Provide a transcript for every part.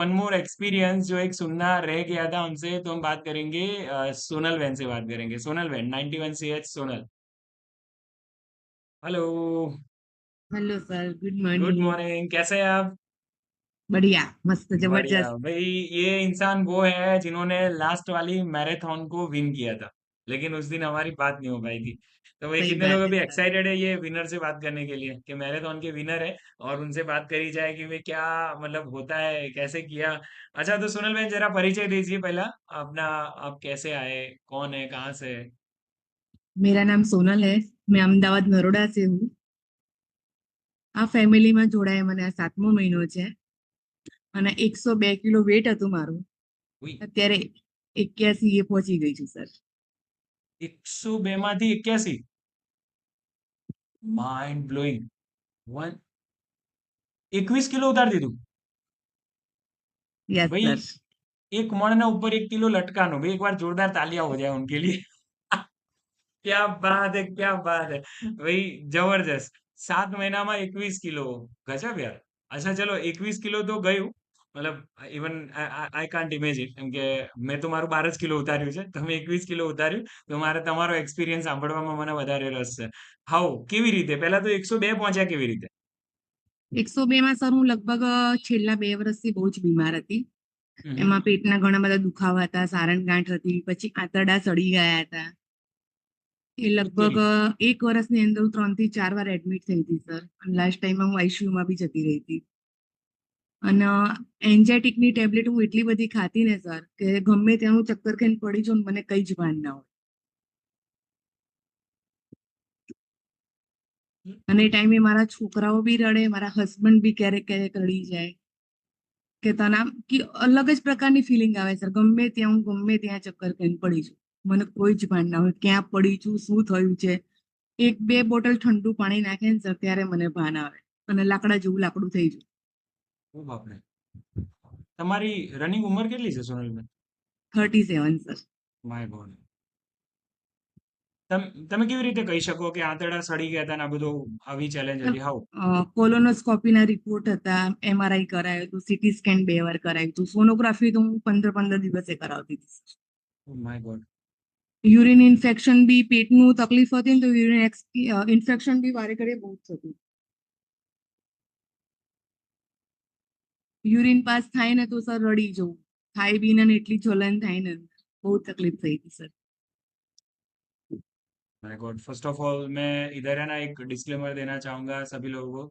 One more experience जो एक सुनना रह गया था हमसे, तो हम बात करेंगे सोनल बहन से बात करेंगे। सोनल बहन 91 CH Sonal. Hello. Hello sir, good good morning. Morning, कैसे हैं आप? बढ़िया, मस्त, बढ़िया जबरदस्त। भाई। ये इंसान वो है जिन्होंने लास्ट वाली मैराथन को विन किया था, लेकिन उस दिन हमारी बात नहीं हो पाई थी। तो भाई सही कितने लोग बात है अभी सर। एक्साइटेड है ये विनर से बात करने के लिए कि मैराथन के विनर है और उनसे बात करी जाए कि वे क्या मतलब होता है, कैसे किया। अच्छा, तो सोनल बहन जरा परिचय दीजिए पहला अपना। आप कैसे आए, कौन है, कहाँ से है? मेरा नाम सोनल है। मैं અમદાવાદ નરોડા से हूँ। આ ફેમિલીમાં જોડાયા મને આ 7મો મહિનો છે અને 102 કિલો વેટ હતું મારું. हुई। અત્યારે 81 એ પહોંચી ગઈ છું સર. 102 માંથી 81? Mind blowing. 21 કિलो उतार દીધું યસ भाई। સર. एक मण ना ऊपर 1 किलो लटकानो भाई, एक बार जोरदार तालियां हो जाए उनके लिए। क्या बात है, क्या बात है भाई। जबरदस्त। 7 महीना में 21 किलो। गजब यार। अच्छा चलो, 21 किलो तो ગયું, મતલબ ઇવન આઈ કાન્ટ ઇમેજિન, કેમ કે મેં તો મારું 12 જ કિલો ઉતાર્યું છે, તમે 21 કિલો ઉતાર્યું, તો મારે તમારો એક્સપિરિયન્સ સાંભળવામાં મને વધારે રસ છે। હાઉ, કેવી રીતે, પહેલા તો 102 પહોંચ્યા કેવી રીતે? 102માં સર હું લગભગ છેલ્લા 2 વર્ષથી બહુ જ બીમાર હતી. હમ। એમાં પેટના ઘણા બધા દુખાવા હતા, સારણ ગાંઠ હતી, પછી આંતરડા સડી ગયા હતા. એ લગભગ તેરી। 1 વર્ષની અંદર હું 3 થી 4 વાર એડમિટ થઈ હતી સર. લાસ્ટ ટાઈમમાં હું આઈસીયુમાં બી જતી રહી હતી. અને એન્ઝાયટિકની ટેબ્લેટ હું એટલી બધી ખાતી ને સર કે ગમે ત્યાં હું ચક્કર ખાઈને પડી જાઉં ને મને કઈ જ ભાન ના હોય. અને એ ટાઈમે મારા છોકરાઓ બી રડે, મારા હસબન્ડ બી ક્યારેક ક્યારેક રડી જાય કે તને કે અલગ જ પ્રકારની ફિલિંગ આવે સર. ગમે ત્યાં હું ગમે ત્યાં ચક્કર ખાઈને પડી છું, મને કોઈ જ ભાન ના હોય ક્યાં પડી છું, શું થયું છે. 1-2 બોટલ ઠંડુ પાણી નાખે ને સર ત્યારે મને ભાન આવે અને લાકડા જેવું લાકડું થઈ જાય. ઓ બાપરે। તમારી રનિંગ ઉંમર કેટલી છે સોનલબેન? 37 સર. My God. તમે કેવી રીતે કહી શકો કે આંતરડા સડી ગયા હતા ને આ બધું, આવી ચેલેન્જ હતી, હાઉ? કોલોનોસ્કોપીના રિપોર્ટ હતા, એમઆરઆઈ કરાયું હતું, સીટી સ્કેન 2 વાર કરાયું હતું, સોનોગ્રાફી તો હું 15-15 દિવસે કરાવતી હતી. Oh my god. Urine infection બી, પેટનું તકલીફ હતી ને તો યુરિન ઇન્ફેક્શન બી વારે ઘડીએ બહુ જ થતું. યુરિન પાસ થાય ને તો સર રડી જવું, ખાઈ બી ને એટલી જલન થાય ને, બહુ તકલીફ થઈ હતી sir. My God, first of all मैं इधर है ना एक डिस्क्लेमर देना चाहूंगा सभी लोगों को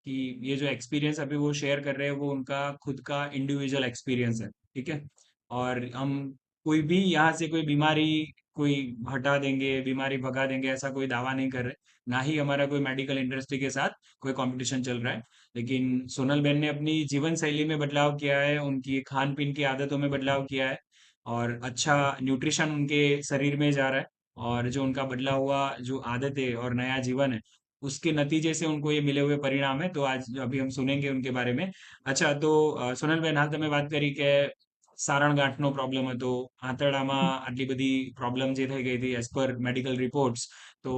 कि ये जो एक्सपीरियंस अभी वो शेयर कर रहे हैं वो उनका खुद का इंडिविजुअल एक्सपीरियंस है, ठीक है। और हम कोई भी यहाँ से कोई बीमारी, कोई हटा देंगे, बीमारी भगा देंगे, ऐसा कोई दावा नहीं कर रहे। ना ही हमारा कोई मेडिकल इंडस्ट्री के साथ कोई कंपटीशन चल रहा है। लेकिन सोनल बेन ने अपनी जीवन शैली में बदलाव किया है, उनकी खान पीन की आदतों में बदलाव किया है, और अच्छा न्यूट्रिशन उनके शरीर में जा रहा है। और जो उनका बदला हुआ जो आदतें और नया जीवन है, उसके नतीजे से उनको ये मिले हुए परिणाम है। तो आज अभी हम सुनेंगे उनके बारे में। अच्छा, तो સોનલબેન, હાલ તમે વાત કરી કે સારણગાંઠનો પ્રોબ્લેમ હતો, આંતરડામાં આટલી બધી પ્રોબ્લેમ જે થઈ ગઈ હતી એઝ પર મેડિકલ રિપોર્ટ્સ, તો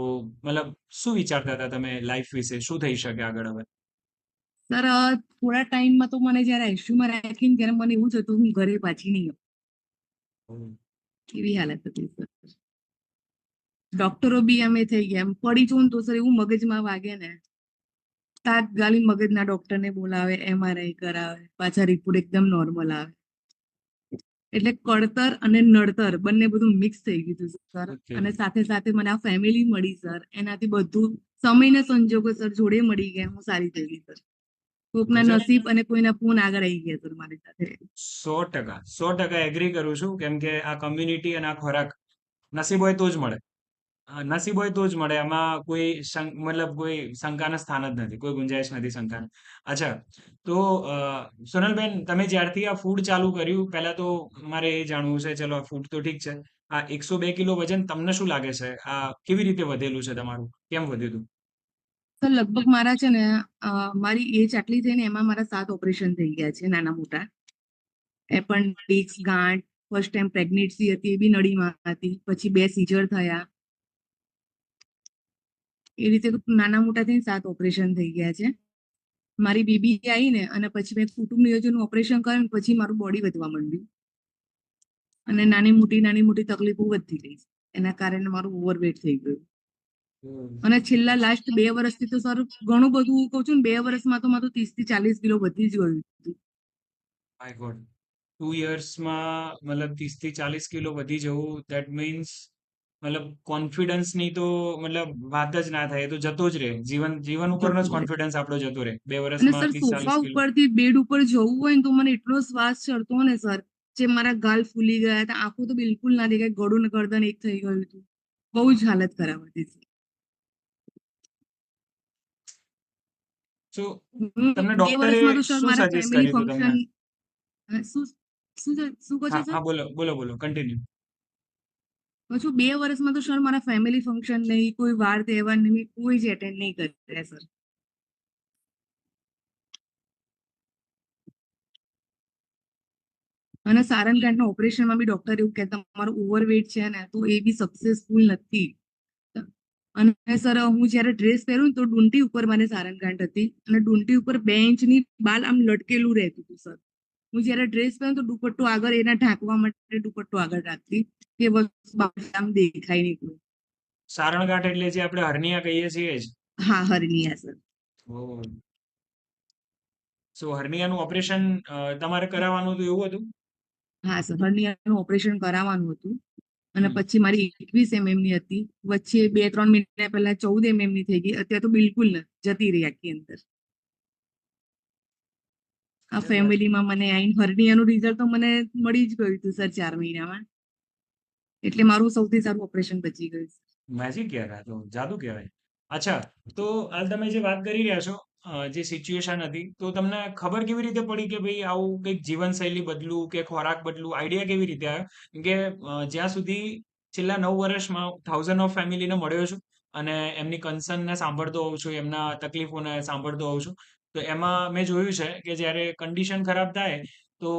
મતલબ શું વિચારતા હતા તમે લાઈફ વિશે, શું થઈ શકે આગળ હવે? સર થોડા ટાઈમમાં તો મને જયારે આઈસીયુમાં રાખીને ત્યારે મને એવું જ હતું હું ઘરે પાછી નહીં આવું. હમ। એવી હાલત હતી સર. ડોક્ટરો બી અમે થઈ ગયા, એમ પડી જવું ને તો સર એવું મગજમાં વાગે ને, તાત્કાલિક મગજના ડોક્ટરને બોલાવે, એમઆરઆઈ કરાવે, પાછા રિપોર્ટ એકદમ નોર્મલ આવે. એટલે કળતર અને નડતર બંને બધું મિક્સ થઈ ગયું હતું સર. ઓકે। અને સાથે સાથે મને આ ફેમિલી મળી સર, એનાથી બધું સમયના સંજોગો સર જોડે મળી ગયા, હું સારી થઈ ગઈ સર. કોકના ગજબ। નસીબ અને કોઈના ફોન આગળ આવી ગયા સર મારી સાથે. 100% એગ્રી કરું છું, કેમ કે આ કમ્યુનિટી અને આ ખોરાક નસીબ હોય તો જ મળે। નસીબ હોય તો જ મળે, એમાં કોઈ મતલબ કોઈ શંકાના સ્થાન જ નથી, કોઈ ગુંજાઈશ નથી શંકાની। અચ્છા, તો સોનલબેન, તમે જ્યારથી આ ફૂડ ચાલુ કર્યું, પહેલા તો મારે એ જાણવું છે, ચલો આ ફૂડ તો ઠીક છે, આ 102 કિલો વજન તમને શું લાગે છે, આ કેવી રીતે વધેલું છે તમારું, કેમ વધ્યું હતું? સર લગભગ મારા છે ને મારી એજ આટલી થઈ ને એમાં મારા 7 ઓપરેશન થઈ ગયા છે નાના મોટા. એપેન્ડિક્સ, ગાંઠ, ફર્સ્ટ ટાઈમ પ્રેગ્નન્સી હતી એ બી નળીમાં હતી, પછી 2 સીઝર થયા. એ રીતે નાના મોટા થઈને 7 ઓપરેશન થઈ ગયા છે. મારી બેબી આવી ને અને પછી મેં કુટુંબ નિયોજનનું ઓપરેશન કર્યું ને પછી મારું બોડી વધવા માંડ્યું અને નાની મોટી તકલીફો વધતી ગઈ. એના કારણે મારું ઓવરવેટ થઈ ગયું. અને છેલ્લા લાસ્ટ 2 વર્ષથી તો સર ઘણું બધું કહું છું ને, 2 વર્ષમાં તો મારું 30 થી 40 કિલો વધી જ ગયું હતું. માય ગોડ, 2 યર્સમાં મતલબ 30 થી 40 કિલો વધી જવું, દેટ મીન્સ મતલબ કોન્ફિડન્સ ની તો મતલબ વાત જ ના થાય, એ તો જતો જ રહે, જીવન જીવન ઉપરનો જ જતું રહે. કોન્ફિડન્સ આપણો જતો રહે બે અને વર્ષમાં સર ત્રીસ સોફા ચાલીસ કિલો ઉપરથી બેડ ઉપર જવું હોય ને તો મને એટલો શ્વાસ ચડતો ને સર, જે મારા ગાલ ફૂલી ગયા હતા, આંખો તો બિલકુલ ના દેખાય, ગળું ને ગરદન એક થઈ ગયું હતું. બહુ જ હાલત ખરાબ હતી સર. તો હું તમને બે ડોક્ટરે વર્ષમાં તો સર શું મારા સજેસ્ટ ફેમિલી કર્યું હતું તમને? ફંક્શન. શું શું કહો છો હા સર? હા, બોલો બોલો બોલો, કન્ટિન્યુ. પાછું 2 વર્ષમાં તો સર મારા ફેમિલી ફંક્શન નહીં, કોઈ વાર તહેવાર નહીં, કોઈ જ એટેન્ડ નહીં કરે સર. અને સારંગગાંઠના ઓપરેશનમાં બી ડોક્ટર એવું કહેતા તમારું ઓવરવેટ છે ને તો એ બી સક્સેસફુલ નથી. અને સર હું જયારે ડ્રેસ પહેરું ને તો ડૂંટી ઉપર મને સારંગગાંઠ હતી અને ડૂંટી ઉપર 2 ઇંચની બાલ આમ લટકેલું રહેતું હતું સર. હું જયારે ડ્રેસ પહેરું તો દુપટ્ટો આગળ એના ઢાંકવા માટે દુપટ્ટો આગળ રાખતી કે વસ્તુ બહાર આમ દેખાય નહીં કોઈ. સારણગાંઠ એટલે જે આપણે હરનિયા કહીએ છીએ જ? હા, હરનિયા સર. ઓહ. સો હરનિયાનું ઓપરેશન તમારે કરાવવાનું હતું એવું હતું? હા સર, હરનિયાનું ઓપરેશન કરાવવાનું હતું. અને હમ. પછી મારી 21 mm ની હતી, વચ્ચે 2-3 મહિના પહેલા 14 mm ની થઈ ગઈ, અત્યારે તો બિલકુલ નથી, જતી રહી આખી અંદર. આ અરે યાર, ફેમિલીમાં મને આઈને હર્નિયાનું રિઝલ્ટ તો મને મળી જ ગયું હતું સર 4 મહિનામાં. એટલે મારું સૌથી સારું ઓપરેશન બચી ગયું. મેજિક કહેવાય, તો જાદુ કહેવાય. અચ્છા, તો હાલ તમે જે વાત કરી રહ્યા છો, જે સિચ્યુએશન હતી, તો તમને ખબર કેવી રીતે પડી કે ભાઈ આવું કંઈક જીવનશૈલી બદલું કે ખોરાક બદલું, આઈડિયા કેવી રીતે આવ્યો? કેમ કે જ્યાં સુધી છેલ્લા 9 વર્ષમાં થાઉઝન્ડ ઓફ ફેમિલીને મળ્યો છું અને એમની કન્સર્નને સાંભળતો હોઉં છું, એમના તકલીફોને સાંભળતો હોઉં છું, તો એમાં મેં જોયું છે કે જ્યારે કન્ડિશન ખરાબ થાય તો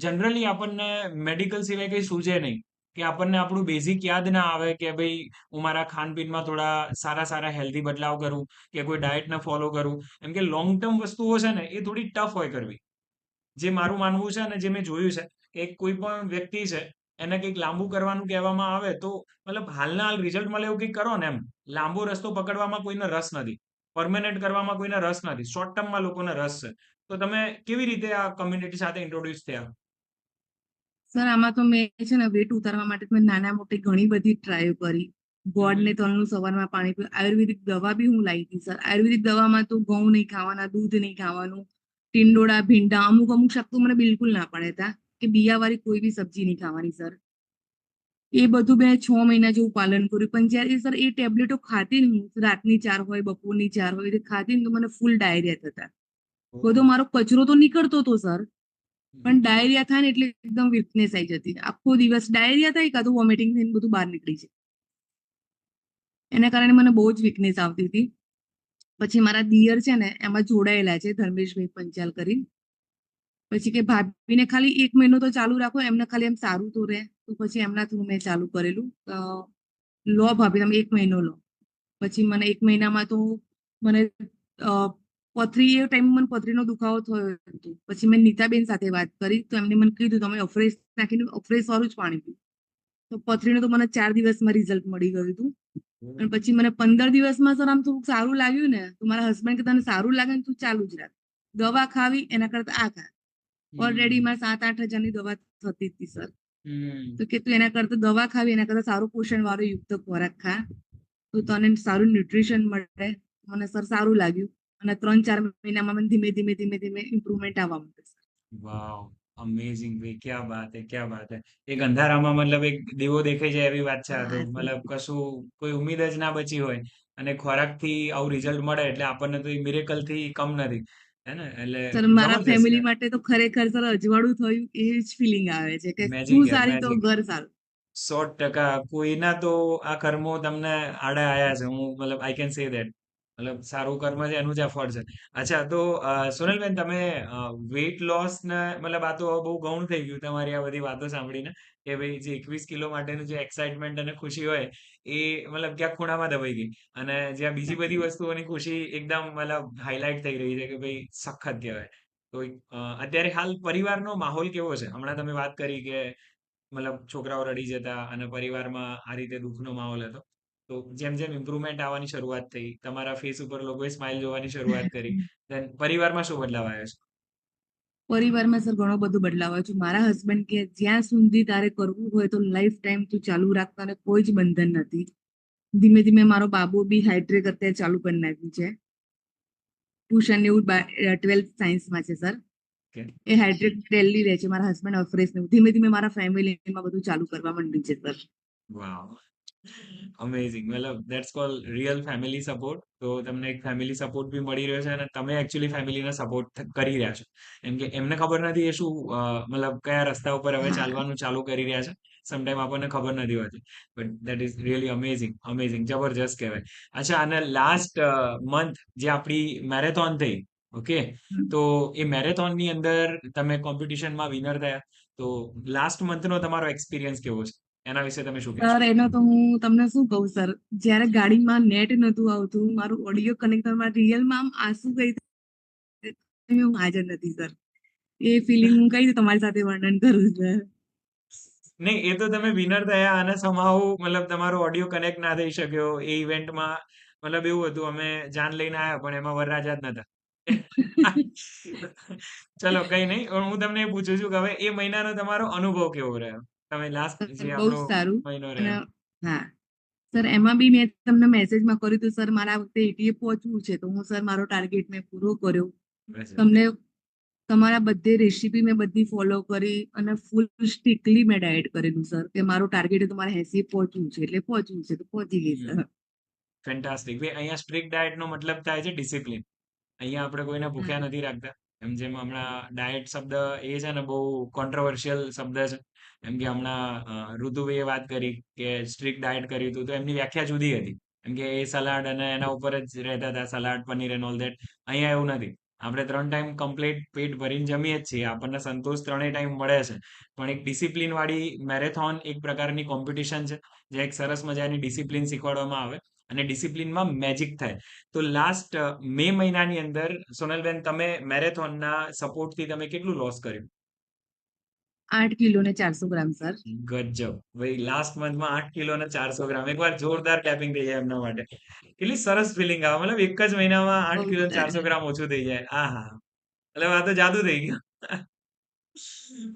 જનરલી આપણને મેડિકલ સિવાય કંઈ સૂઝે નહીં, કે આપણને આપણું બેઝિક યાદ ના આવે કે ભાઈ હું મારા ખાનપીનમાં થોડા સારા સારા હેલ્ધી બદલાવ કરું કે કોઈ ડાયટને ફોલો કરું. એમ કે લોંગ ટર્મ વસ્તુઓ છે ને એ થોડી ટફ હોય કરવી. જે મારું માનવું છે અને જે મેં જોયું છે કે કોઈ પણ વ્યક્તિ છે, એને કંઈક લાંબુ કરવાનું કહેવામાં આવે તો મતલબ હાલના હાલ રિઝલ્ટ મળે એવું કંઈક કરો ને, એમ લાંબો રસ્તો પકડવામાં કોઈને રસ નથી, પરમેનન્ટ કરવામાં કોઈને રસ નથી, શોર્ટ ટર્મમાં લોકોને રસ છે. તો તમે કેવી રીતે આ કમ્યુનિટી સાથે ઇન્ટ્રોડ્યુસ થયા? સર આમાં તો મેં છે ને વેટ ઉતારવા માટે મેં નાના મોટી ઘણી બધી ટ્રાય કરી. ગોળ ને હમ. તલનું સવારમાં પાણી પીવું, આયુર્વેદિક દવા બી હું લાવી હતી સર. આયુર્વેદિક દવામાં તો ઘઉં નહીં ખાવાના, દૂધ નહીં ખાવાનું, ટિંડોળા, ભીંડા, અમુક અમુક શાક તો મને બિલકુલ ના પડે હતા કે બિયાવાળી કોઈ બી સબ્જી નહીં ખાવાની સર. એ બધું મેં 6 મહિના જેવું પાલન કર્યું. પણ જ્યારે સર એ ટેબ્લેટો ખાતી ને, હું રાતની 4 હોય, બપોરની 4 હોય, એ ખાતી ને તો મને ફૂલ ડાયરિયા થતા. બધો ઓહ. મારો કચરો તો નીકળતો હતો સર, હમ. પણ ડાયરિયા થાય ને એટલે એકદમ વીકનેસ આવી જતી. આખો દિવસ ડાયરિયા થાય કાં તો વોમિટિંગ થઈને બધું બહાર નીકળી જાય. એના કારણે મને બહુ જ વીકનેસ આવતી હતી. પછી મારા દિયર છે ને એમાં જોડાયેલા છે, ધર્મેશભાઈ પંચાલ કરી. પછી કે ભાભીને ખાલી 1 મહિનો તો ચાલુ રાખો, એમને ખાલી એમ સારું તો રહે. તો પછી એમના થ્રુ મેં ચાલુ કરેલું. લો ભાભી તમે 1 મહિનો લો. પછી મને 1 મહિનામાં તો મને અ, પથરી, એ ટાઈમ મને પથરીનો દુખાવો થયો હતો. પછી મેં નીતાબેન સાથે વાત કરી તો એમને મને કીધું તમે અફરેશ નાખીને અફરેશ વાળું જ પાણી પીવું. તો પથરીનું તો મને 4 દિવસમાં રિઝલ્ટ મળી ગયું હતું. અને પછી મને 15 દિવસમાં સર આમ થોડુંક સારું લાગ્યું ને તો મારા હસબન્ડ કે તને સારું લાગે ને તું ચાલુ જ રાખ, દવા ખાવી એના કરતા આ ખા. ઓલરેડી હમ. મારે 7-8 હજારની દવા થતી હતી સર. હમ. તો કે તું એના કરતા દવા ખાવી એના કરતા સારું પોષણ વાળો યુક્ત ખોરાક ખા, તો તને સારું ન્યુટ્રિશન મળે. મને સર સારું લાગ્યું અને 3-4 મહિનામાં મને ધીમે ધીમે ધીમે ધીમે ઇમ્પ્રુવમેન્ટ આવવા માંડ્યું સર. વાવ, અમેઝિંગ ભાઈ, ક્યાં બાત હે, ક્યાં બાત હે. એક અંધારામાં મતલબ એક દીવો દેખાઈ જાય એવી વાત છે આ તો. હા સર. મતલબ કશું કોઈ ઉમ્મીદ જ ના બચી હોય અને ખોરાકથી આવું રિઝલ્ટ મળે એટલે આપણને તો એ મિરેકલ થી કમ નથી, હે ને? એટલે સર મારા જબરજસ્ત ફેમિલી યાર. માટે તો ખરેખર સર અજવાળું થયું એ જ ફિલિંગ આવે છે કે મેજિક હું યાર, સારી તો મેજિક. ઘર સારું. 100% કોઈના તો આ કર્મો તમને આડા આયા છે, હું મતલબ આઈ કેન સે ધેટ. મતલબ સારું કર્મ છે એનું જ એફર્ટ છે. અચ્છા તો સોનલબેન તમે વેઇટ લોસ ને મતલબ આ તો બહુ ગૌણ થઈ ગયું તમારી આ બધી વાતો સાંભળીને કે ભાઈ જે 21 કિલો માટેનું જે એક્સાઇટમેન્ટ અને ખુશી હોય એ મતલબ ક્યાંક ખૂણામાં દબાઈ ગઈ અને જ્યાં બીજી બધી વસ્તુઓની ખુશી એકદમ મતલબ હાઇલાઇટ થઈ રહી છે કે ભાઈ સખત કહેવાય. તો અત્યારે હાલ પરિવારનો માહોલ કેવો છે? હમણાં તમે વાત કરી કે મતલબ છોકરાઓ રડી જતા અને પરિવારમાં આ રીતે દુઃખનો માહોલ હતો. તો જેમ જેમ ઇમ્પ્રુવમેન્ટ આવવાની શરૂઆત થઈ, તમારા ફેસ ઉપર લોકોએ સ્માઇલ જોવાની શરૂઆત કરી, દેન પરિવારમાં શું બદલાવ આવ્યો છે? પરિવારમાં સર ઘણો બધો બદલાવ આવ્યો છે. મારા હસબન્ડ કે જ્યાં સુધી તારે કરવું હોય તો લાઈફ ટાઈમ તું ચાલુ રાખતા અને કોઈ જ બંધન નથી. ધીમે ધીમે મારો બાબુ બી હાઇટ્રેક અત્યારે ચાલુ કરી નાખ્યું છે. ટ્યુશન એવું 12th સાયન્સમાં છે સર. કે એ હાઇડ્રેટ ડેલી રહે છે. મારા હસબન્ડ અફરેશ ને ધીમે ધીમે મારા ફેમિલીમાં બધું ચાલુ કરવા માંડ્યું છે સર. વાવ! અમેઝિંગ. મતલબ that's call real family support. તો તમને એક ફેમિલી સપોર્ટ બી મળી રહ્યો છે અને તમે એકચ્યુઅલી ફેમિલીને સપોર્ટ કરી રહ્યા છો. એમ કે એમને ખબર નથી એ શું મતલબ કયા રસ્તા ઉપર હવે હા ચાલવાનું ચાલુ કરી રહ્યા છે. સમટાઈમ આપણને ખબર નથી હોતી. But that is really amazing, amazing. જબરજસ્ત કહેવાય. અચ્છા અને લાસ્ટ મંથ જે આપણી મેરેથોન થઈ, ઓકે? તો એ મેરેથોનની અંદર તમે કોમ્પિટિશનમાં વિનર થયા. તો લાસ્ટ મંથનો તમારો એક્સપિરિયન્સ કેવો છે? એના વિશે તમે શું કહેશો? સર એનો તો હું તમને શું કહું સર, જ્યારે ગાડીમાં નેટ નતું આવતું, મારું ઓડિયો કનેક્ટરમાં રિયલમાં આમ આંસુ ગઈ હું હાજર નથી સર. એ ફિલિંગ હું કઈ રીતે તમારી સાથે વર્ણન કરું સર. નહીં, એ તો તમે વિનર થયા અને somehow મતલબ તમારો ઓડિયો કનેક્ટ ના થઈ શક્યો એ ઇવેન્ટમાં. મતલબ એવું હતું અમે જાન લઈને આવ્યા પણ એમાં વરરાજા જ નતા. ચલો કઈ નહીં. પણ હું તમને એ પૂછું છું કે હવે એ મહિનાનો તમારો અનુભવ કેવો રહ્યો? તમે લાસ્ટ જે બહુ જ આપણો સારું. મહિનો અને રહ્યો. હા સર એમાં બી મેં તમને મેસેજમાં કર્યું હતું સર મારા વખતે 80 પહોંચવું છે તો હું સર મારો ટાર્ગેટ મેં પૂરો કર્યો. ગજબ. તમને તમારા બધી રેસીપી મેં બધી ફોલો કરી અને ફૂલ સ્ટ્રિક્ટલી મેં ડાયટ કરેલું સર કે મારું ટાર્ગેટ તમારે 80 પહોંચવું છે એટલે પહોંચવું છે તો પહોંચી ગઈ હમ. સર. ફેન્ટાસ્ટિક. અહીંયા સ્ટ્રિક્ટ ડાયટ નો મતલબ થાય છે ડિસિપ્લિન. અહીંયા આપણે કોઈને ભૂખ્યા હા નથી રાખતા. એમ જેમ હમણાં ડાયટ શબ્દ એ છે ને બહુ કોન્ટ્રોવર્શિયલ શબ્દ છે. એમ કે હમણાં ઋતુભાઈએ વાત કરી કે સ્ટ્રિક્ટ ડાયટ કર્યું હતું તો એમની વ્યાખ્યા જુદી હતી. એમ કે એ સલાડ અને એના ઉપર જ રહેતા હતા salad paneer and all that. અહીંયા એવું નથી. આપણે 3 ટાઈમ કમ્પ્લીટ પેટ ભરીને જમીએ જ છીએ. આપણને સંતોષ 3 ટાઈમ મળે છે. પણ એક ડિસિપ્લિન વાળી મેરેથોન એક પ્રકારની કોમ્પિટિશન છે. જે એક સરસ મજાની ડિસિપ્લિન શીખવાડવામાં આવે અને ડિસિપ્લિનમાં મેજિક થાય. તો લાસ્ટ મે મહિનાની અંદર સોનલબેન તમે મેરેથોનના સપોર્ટથી તમે કેટલું લોસ કર્યું? 8 કિલો ને 400 ગ્રામ સર. ગજબ. ભાઈ લાસ્ટ મંથમાં 8 કિલો અને 400 ગ્રામ. એકવાર જોરદાર ક્લેપિંગ થઈ જાય એમના માટે. કેટલી સરસ ફિલિંગ આવે. મતલબ એક જ મહિનામાં બહુ 8 કિલો અને સર. 400 ગ્રામ ઓછું થઈ જાય. આહા! મતલબ આ તો જાદુ થઈ ગયું.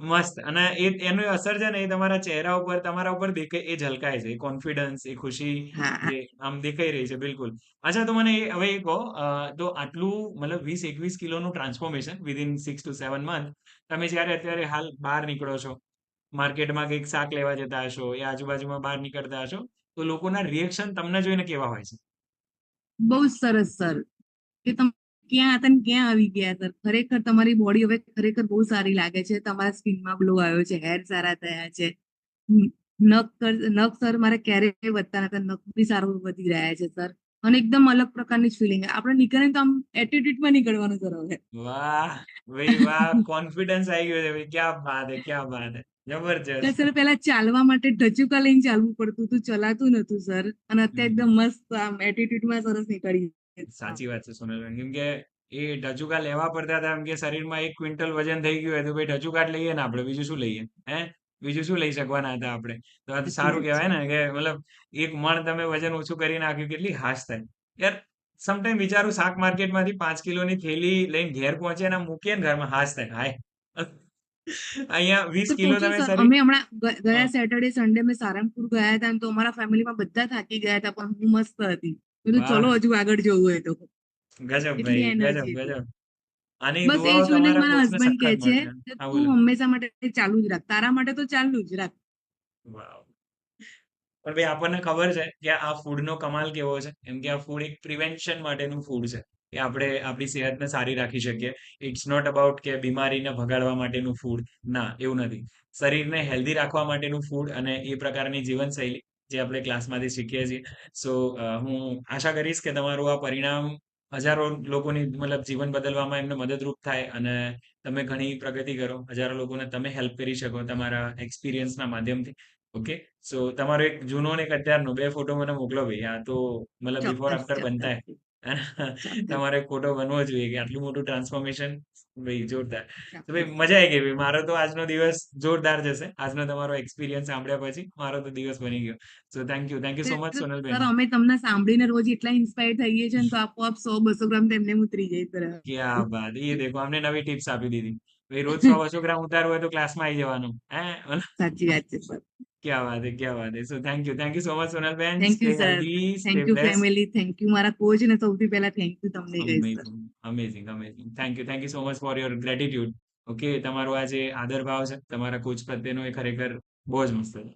મસ્ત. અને એની અસર છે ને એ તમારા ચહેરા ઉપર, તમારા ઉપર દેખાય એ ઝલકાય છે. એ કોન્ફિડન્સ, એ ખુશી હા જે આમ દેખાઈ રહી છે બિલકુલ. અચ્છા તો મને હવે એ કહો તો આટલું મતલબ 20-21 કિલોનું ટ્રાન્સફોર્મેશન વિથિન 6 to 7 મંથ તમે જ્યારે અત્યારે હાલ બહાર નીકળો છો, માર્કેટમાં કંઈક શાક લેવા જતા હશો, યા આજુબાજુમાં બહાર નીકળતા હશો, તો લોકોના રિએક્શન તમને જોઈને કેવા હોય છે? બહુ જ સરસ સર કે તમે ક્યાં હતા ને ક્યાં આવી ગયા સર. ખરેખર તમારી બોડી હવે ખરેખર બહુ સારી લાગે છે. તમારા સ્કિનમાં ગ્લો આવ્યો છે, હેર સારા થયા છે. હમ, નખ સર મારે ક્યારેય વધતા નતા, નખ બી સારું વધી રહ્યા છે સર. અને એકદમ અલગ પ્રકારની જ ફિલિંગ આપણે નીકળે ને તો આમ એટીટ્યુડમાં નીકળવાનું સર હવે. વાહ! ભાઈ વાહ! કોન્ફિડન્સ આવી ગયો છે ભાઈ. ક્યા બાત હૈ! ક્યા બાત હૈ! કે જબરજસ્ત. સર પેલા ચાલવા માટે ઢચુકા લઈને ચાલવું પડતું હતું, ચલાતું નતું સર. અને અત્યારે એકદમ હમ. મસ્ત આમ એટીટ્યુડમાં સરસ નીકળી ગયા. સાચી વાત છે સોનલબેન. કેમ કે એ ઢચુકા લેવા પડતા હતા એમ કે શરીરમાં 1 ક્વિન્ટલ વજન થઈ ગયું હોય તો ભાઈ ઢચુકા જ લઈએ ને આપણે બીજું શું લઈએ? હે? બીજું શું લઈ શકવાના હતા આપણે? તો આ તો સાચી સારું વાત છે. કહેવાય ને કે મતલબ 1 મણ તમે વજન ઓછું કરી નાખ્યું કેટલી હાશ થાય. યાર સમટાઈમ વિચારું શાક માર્કેટમાંથી 5 કિલોની થેલી લઈને ઘેર પહોંચે અને મૂકીએ ને ઘરમાં હાશ થાય. હાય! અહીંયા 20 તો કિલો પૂછું તમે સર શરીર અમે હમણાં હા, ગયા સેટરડે સન્ડે મેં સારંગપુર ગયા હતા ને તો અમારા ફેમિલીમાં બધા થાકી ગયા હતા પણ હું મસ્ત હતી. કીધું ચલો વાહ! હજુ આગળ જવું હોય તો. ગજબ એટલી ભાઈ, ગજબ, એનર્જી હતી. ગજબ. આની બસ એ દુઆઓ જોઈને જ તમારા મારા કોચને હસબન્ડ કહે સખત છે મળશે. કે હા, તું બોલો. હંમેશા માટે ચાલુ જ રાખ, તારા માટે તો ચાલુ જ રાખ. વાવ! પણ ભાઈ આપણને ખબર છે કે આ ફૂડનો કમાલ કેવો છે. એમ કે આ ફૂડ એક પ્રિવેન્શન માટેનું ફૂડ છે. કે આપણે આપણી સેહતને સારી રાખી શકીએ. ઇટ્સ નોટ અબાઉટ કે બીમારીને ભગાડવા માટેનું ફૂડ. ના, એવું નથી. શરીરને હેલ્ધી રાખવા માટેનું ફૂડ અને એ પ્રકારની જીવનશૈલી જે આપણે ક્લાસમાંથી શીખીએ છીએ. સો હું આશા કરીશ કે તમારું આ પરિણામ હજારો લોકોની મતલબ જીવન બદલવામાં એમને મદદરૂપ થાય અને તમે ઘણી પ્રગતિ કરો. હજારો લોકોને તમે હેલ્પ કરી શકો તમારા એક્સપિરિયન્સના માધ્યમથી. ઓકે. સો તમારો એક જૂનો ને એક અત્યારનો 2 ફોટો મને મોકલો ભાઈ. આ તો મતલબ બિફોર ચોક્કસ આફ્ટર બનતા ચોક્કસ ચોક્કસ તમારે એક ફોટો બનવો જોઈએ કે આટલું મોટું ટ્રાન્સફોર્મેશન ભાઈ જોરદાર. તો ભાઈ ચોક્કસ મજા આવી ગઈ ભાઈ. મારો તો આજનો દિવસ જોરદાર જશે. આજનો તમારો એક્સપિરિયન્સ સાંભળ્યા પછી મારો તો દિવસ બની ગયો. So thank you so much Sonalben. Sir અમે તમને સાંભળીને રોજ એટલા ઇન્સ્પાયર થઈએ છીએ ને તો આપોઆપ 100-200 ગ્રામ તો એમને ઉતરી જાય સર. ક્યા બાત! ये देखो हमने नवी टिप्स આપી દીધી. ભાઈ રોજ 100-200 ગ્રામ ઉતારવું હોય તો ક્લાસમાં આવી જવાનું. હે? સાચી વાત છે સર. क्या बात है, क्या बात है. So thank you so much Sonalben. Thank you Stay sir. healthy, stay thank you blessed. Family. Thank you મારા કોચ ને સૌથી પહેલા થેન્ક યુ તમને કહીશ sir. Amazing, amazing, amazing. Thank you so much for your gratitude. Okay, તમારો આ જે આદર ભાવ છે તમારા કોચ પ્રત્યેનો એ ખરેખર બહુ જ મસ્ત છે.